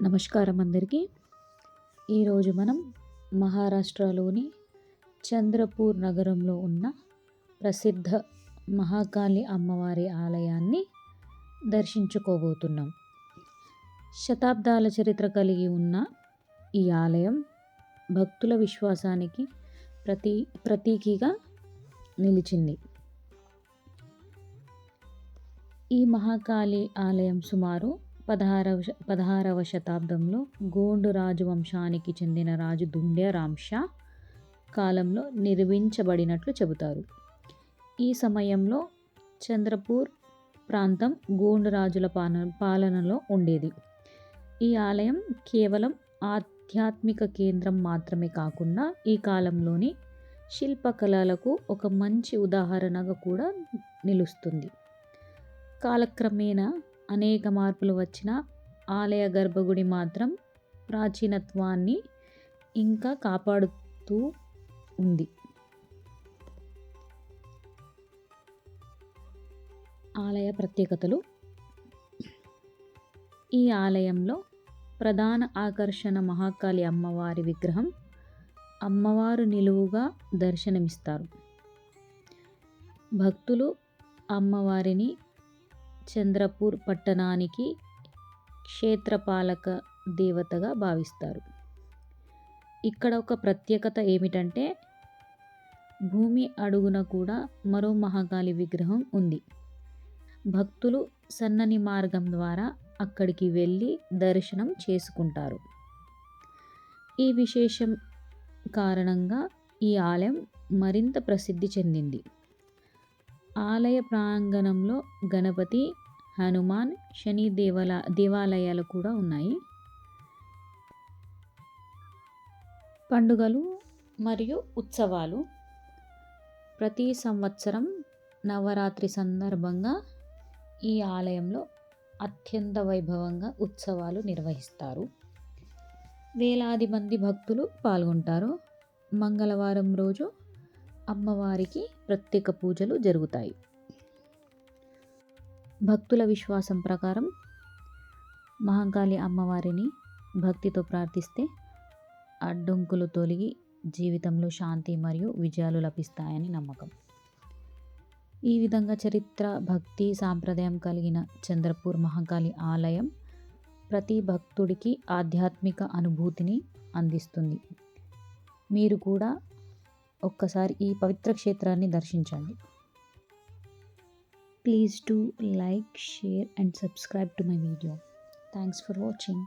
నమస్కారం అందరికీ. ఈరోజు మనం మహారాష్ట్రలోని చంద్రపూర్ నగరంలో ఉన్న ప్రసిద్ధ మహాకాళి అమ్మవారి ఆలయాన్ని దర్శించుకోబోతున్నాం. శతాబ్దాల చరిత్ర కలిగి ఉన్న ఈ ఆలయం భక్తుల విశ్వాసానికి ప్రతీకగా నిలిచింది. ఈ మహాకాళి ఆలయం సుమారు 16వ శతాబ్దంలో గోండు రాజవంశానికి చెందిన రాజు దుండ్యా రామ్షా కాలంలో నిర్మించబడినట్లు చెబుతారు. ఈ సమయంలో చంద్రపూర్ ప్రాంతం గోండు రాజుల పాలనలో ఉండేది. ఈ ఆలయం కేవలం ఆధ్యాత్మిక కేంద్రం మాత్రమే కాకుండా ఈ కాలంలోని శిల్పకళలకు ఒక మంచి ఉదాహరణగా కూడా నిలుస్తుంది. కాలక్రమేణా అనేక మార్పులు వచ్చిన ఆలయ గర్భగుడి మాత్రం ప్రాచీనత్వాన్ని ఇంకా కాపాడుతూ ఉంది. ఆలయ ప్రత్యేకతలు. ఈ ఆలయంలో ప్రధాన ఆకర్షణ మహాకాళి అమ్మవారి విగ్రహం. అమ్మవారు నిలువుగా దర్శనమిస్తారు. భక్తులు అమ్మవారిని చంద్రపూర్ పట్టణానికి క్షేత్రపాలక దేవతగా భావిస్తారు. ఇక్కడ ఒక ప్రత్యేకత ఏమిటంటే భూమి అడుగున కూడా మరో మహాకాళి విగ్రహం ఉంది. భక్తులు సన్నని మార్గం ద్వారా అక్కడికి వెళ్ళి దర్శనం చేసుకుంటారు. ఈ విశేషం కారణంగా ఈ ఆలయం మరింత ప్రసిద్ధి చెందింది. ఆలయ ప్రాంగణంలో గణపతి, హనుమాన్, శని దేవాలయాలు కూడా ఉన్నాయి. పండుగలు మరియు ఉత్సవాలు. ప్రతి సంవత్సరం నవరాత్రి సందర్భంగా ఈ ఆలయంలో అత్యంత వైభవంగా ఉత్సవాలు నిర్వహిస్తారు. వేలాది మంది భక్తులు పాల్గొంటారు. మంగళవారం రోజు అమ్మవారికి ప్రత్యేక పూజలు జరుగుతాయి. భక్తుల విశ్వాసం ప్రకారం మహాకాళి అమ్మవారిని భక్తితో ప్రార్థిస్తే అడ్డంకులు తొలగి జీవితంలో శాంతి మరియు విజయాలు లభిస్తాయని నమ్మకం. ఈ విధంగా చరిత్ర, భక్తి, సాంప్రదాయం కలిగిన చంద్రపూర్ మహాకాళి ఆలయం ప్రతి భక్తుడికి ఆధ్యాత్మిక అనుభూతిని అందిస్తుంది. మీరు కూడా ఒక్కసారి ఈ పవిత్ర క్షేత్రాన్ని దర్శించండి. Please do like, share and subscribe to my video. Thanks for watching.